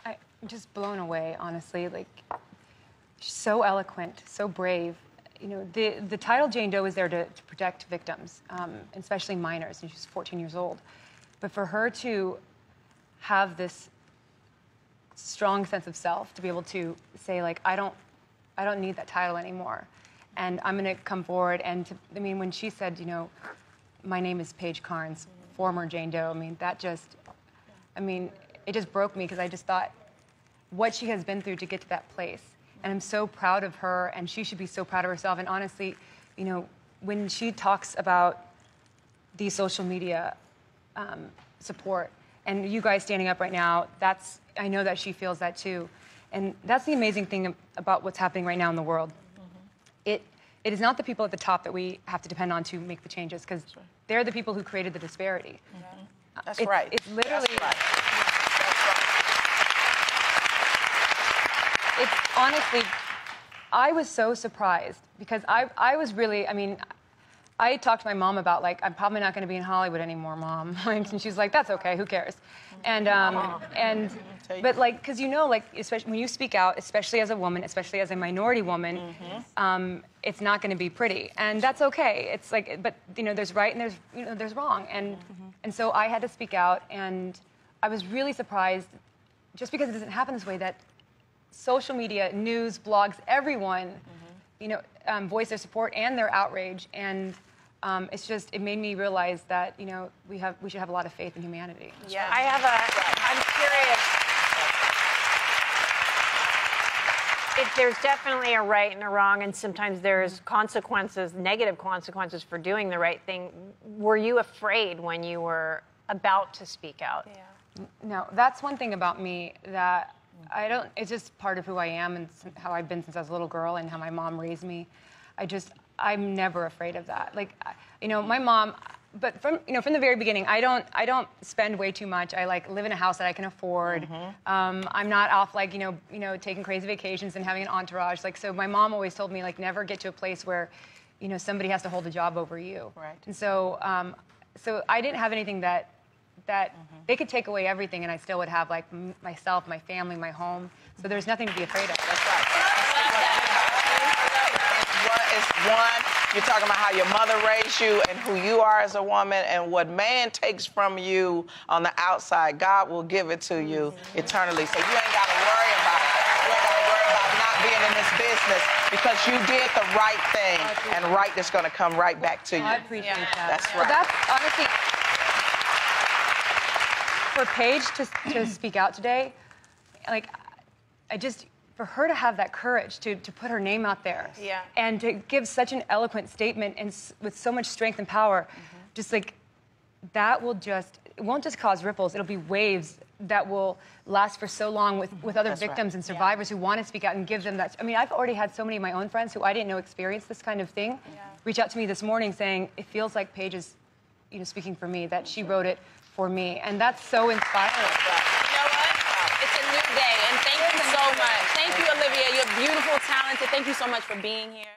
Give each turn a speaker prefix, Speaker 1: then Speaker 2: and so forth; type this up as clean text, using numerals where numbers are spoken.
Speaker 1: I'm just blown away, honestly. Like, she's so eloquent, so brave. You know, the title Jane Doe is there to protect victims, especially minors, and she's 14 years old. But for her to have this strong sense of self, to be able to say, like, I don't need that title anymore, and I'm going to come forward. And I mean, when she said, you know, my name is Paige Carnes, former Jane Doe, I mean, that just, I mean, it just broke me, because I just thought what she has been through to get to that place. And I'm so proud of her, and she should be so proud of herself. And honestly, you know, when she talks about the social media support, and you guys standing up right now, I know that she feels that too. And that's the amazing thing about what's happening right now in the world. It is not the people at the top that we have to depend on to make the changes, because they're the people who created the disparity.
Speaker 2: That's right.
Speaker 1: It's literally...
Speaker 2: That's right.
Speaker 1: It's honestly, I was so surprised, because I was really, I mean, I talked to my mom about, like, I'm probably not going to be in Hollywood anymore, Mom. And she's like, that's okay, who cares? And but, like, because, you know, like, especially when you speak out, especially as a woman, especially as a minority woman, it's not going to be pretty. And that's okay. It's like, but, you know, there's right and there's, you know, there's wrong. And so I had to speak out, and I was really surprised, just because it doesn't happen this way, that social media, news, blogs, everyone, you know, voice their support and their outrage. And it's just, it made me realize that, you know, we should have a lot of faith in humanity.
Speaker 3: Yeah, I'm curious. There's definitely a right and a wrong, and sometimes there's consequences, negative consequences for doing the right thing. Were you afraid when you were about to speak out?
Speaker 1: Yeah. No, that's one thing about me that it's just part of who I am, and how I've been since I was a little girl, and how my mom raised me. I'm never afraid of that. Like, you know, my mom, but from the very beginning, I don't spend way too much. I live in a house that I can afford. I'm not off, like, you know, taking crazy vacations and having an entourage. Like, so my mom always told me, like, never get to a place where, you know, somebody has to hold a job over you.
Speaker 2: Right.
Speaker 1: And so, so I didn't have anything that they could take away everything, and I still would have, like, myself, my family, my home. So there's nothing to be afraid of. That's right.
Speaker 2: You're talking about how your mother raised you and who you are as a woman, and what man takes from you on the outside, God will give it to you eternally. So you ain't got to worry about it. You ain't got to worry about not being in this business, because you did the right thing, and right is going to come right back to you.
Speaker 1: I appreciate that.
Speaker 2: That's right.
Speaker 1: Well, that's honestly, for Paige to speak out today, like, for her to have that courage to put her name out there, and to give such an eloquent statement, and with so much strength and power, just like, that will just, it won't just cause ripples, it'll be waves that will last for so long with other victims and survivors who want to speak out and give them that. I mean, I've already had so many of my own friends who I didn't know experienced this kind of thing reach out to me this morning saying, it feels like Paige is, you know, speaking for me, that she wrote it for me, and that's so inspiring.
Speaker 4: You know what? It's a new day, and thank you so much. Thank you, Olivia. You're beautiful, talented. Thank you so much for being here.